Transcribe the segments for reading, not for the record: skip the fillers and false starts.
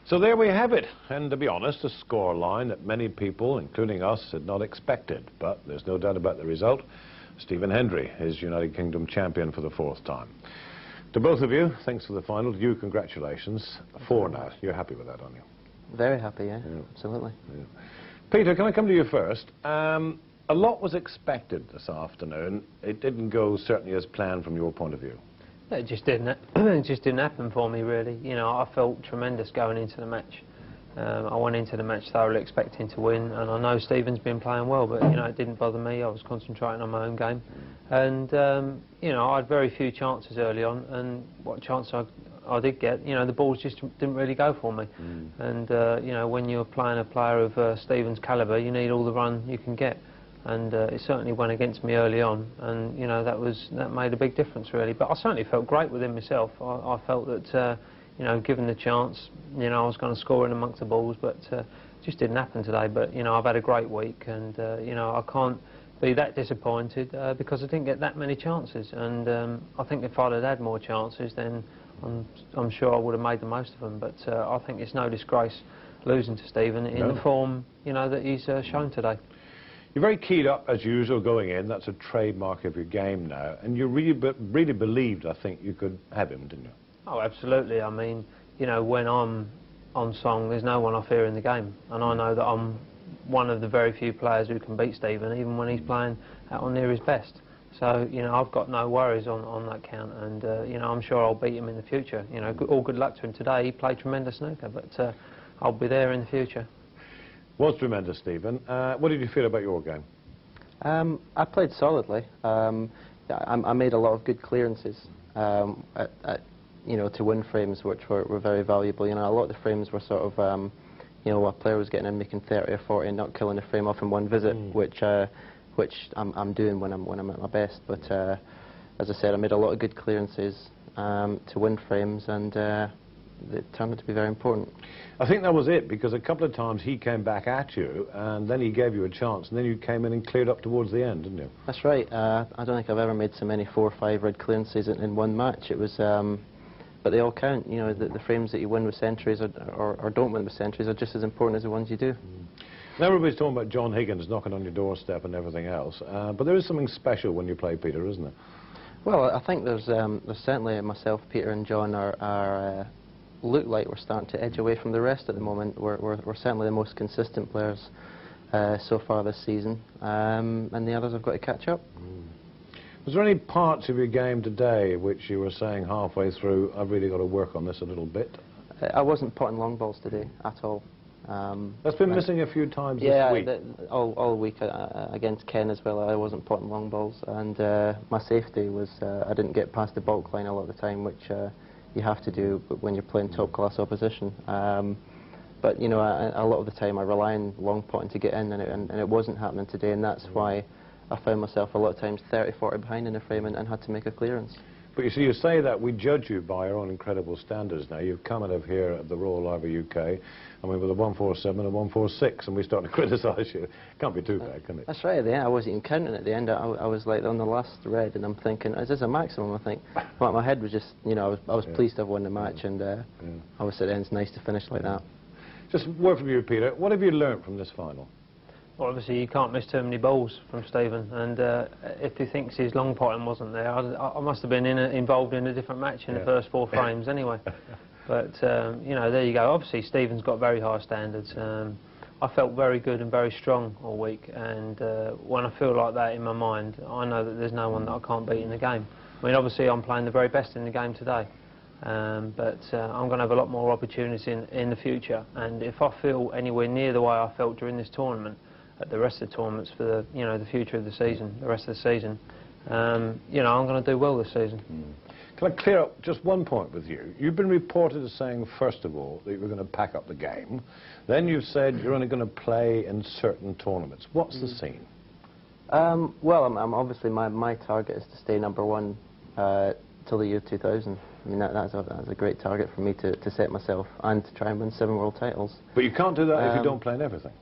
So there we have it, and to be honest, a scoreline that many people, including us, had not expected. But there's no doubt about the result. Stephen Hendry is United Kingdom champion for the 4th time. To both of you, thanks for the final. To you, congratulations. 4 now. You're happy with that, aren't you? Very happy, yeah. Absolutely. Yeah. Peter, can I come to you first? A lot was expected this afternoon. It didn't go certainly as planned from your point of view. It just didn't. It just didn't happen for me, really. You know, I felt tremendous going into the match. I went into the match thoroughly expecting to win, and I know Stephen's been playing well, but you know, it didn't bother me. I was concentrating on my own game, and you know, I had very few chances early on, and what chance I did get, you know, the balls just didn't really go for me. And you know, when you're playing a player of Stephen's calibre, you need all the run you can get. And it certainly went against me early on, and you know, that made a big difference really. But I certainly felt great within myself. I felt that you know, given the chance, you know, I was going to score in amongst the balls, but it just didn't happen today. But you know, I've had a great week, and you know, I can't be that disappointed because I didn't get that many chances. And I think if I'd had more chances, then I'm sure I would have made the most of them. But I think it's no disgrace losing to Stephen in the form, you know, that he's shown today. You're very keyed up, as usual, going in. That's a trademark of your game now. And you really believed, I think, you could have him, didn't you? Oh, absolutely. I mean, you know, when I'm on song, there's no one I fear in the game. And I know that I'm one of the very few players who can beat Stephen, even when he's playing out on near his best. So, you know, I've got no worries on that count. And, you know, I'm sure I'll beat him in the future. You know, all good luck to him today. He played tremendous snooker, but I'll be there in the future. Was tremendous, Stephen. What did you feel about your game? I played solidly. I made a lot of good clearances, you know, to win frames, which were very valuable. You know, a lot of the frames were sort of, you know, a player was getting in, making 30 or 40, and not killing the frame off in one visit, which I'm doing when I'm at my best. But as I said, I made a lot of good clearances to win frames, and it turned out to be very important. I think that was it, because a couple of times he came back at you, and then he gave you a chance, and then you came in and cleared up towards the end, didn't you? That's right. I don't think I've ever made so many 4 or 5 red clearances in one match. It was, but they all count. You know, the frames that you win with centuries or don't win with centuries are just as important as the ones you do. Now everybody's talking about John Higgins knocking on your doorstep and everything else, but there is something special when you play Peter, isn't there? Well, I think there's certainly myself, Peter, and John look like we're starting to edge away from the rest at the moment. We're certainly the most consistent players so far this season, and the others have got to catch up. Was there any parts of your game today which you were saying halfway through, I've really got to work on this a little bit? I wasn't potting long balls today at all. That's been missing a few times this week. All week against Ken as well. I wasn't potting long balls, and my safety was I didn't get past the bulk line a lot of the time, which you have to do when you're playing top-class opposition. But you know, a lot of the time I rely on long potting to get in, and it wasn't happening today, and that's why I found myself a lot of times 30, 40 behind in the frame and had to make a clearance. But you see, you say that we judge you by our own incredible standards now. You've come out of here at the Royal Library UK, I mean, with a 147 and a 146, and we start to criticise you. Can't be too bad, can it? That's right. At the end, I wasn't even counting at the end. I was like on the last red, and I'm thinking, is this a maximum? I think. Well, my head was just, you know, I was pleased to have won the match, and I was saying it's nice to finish like that. Just a word from you, Peter. What have you learnt from this final? Well, obviously you can't miss too many balls from Stephen, and if he thinks his long potting wasn't there, I must have been involved in a different match in the first 4 frames anyway. But you know, there you go. Obviously Stephen's got very high standards. I felt very good and very strong all week, and when I feel like that in my mind, I know that there's no one that I can't beat in the game. I mean, obviously I'm playing the very best in the game today, but I'm going to have a lot more opportunities in the future, and if I feel anywhere near the way I felt during this tournament, at the rest of the tournaments for the, you know, the future of the season, the rest of the season, you know, I'm going to do well this season. Can I clear up just one point with you? You've been reported as saying, first of all, that you were going to pack up the game. Then you've said you're only going to play in certain tournaments. What's the scene? Well, I'm obviously my target is to stay #1 till the year 2000. I mean, that's a great target for me to set myself, and to try and win 7 world titles. But you can't do that if you don't play in everything.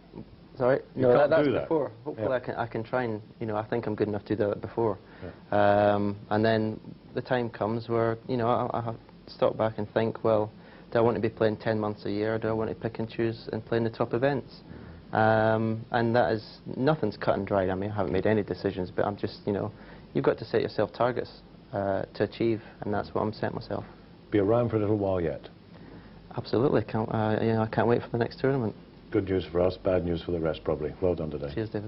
Sorry? No, that's before. Hopefully I can try and, you know, I think I'm good enough to do that before. And then the time comes where, you know, I have to stop back and think, well, do I want to be playing 10 months a year, or do I want to pick and choose and play in the top events? And that is, nothing's cut and dried. I mean, I haven't made any decisions, but I'm just, you know, you've got to set yourself targets to achieve, and that's what I'm setting myself. Be around for a little while yet. Absolutely. You know, I can't wait for the next tournament. Good news for us, bad news for the rest, probably. Well done today. Cheers, David.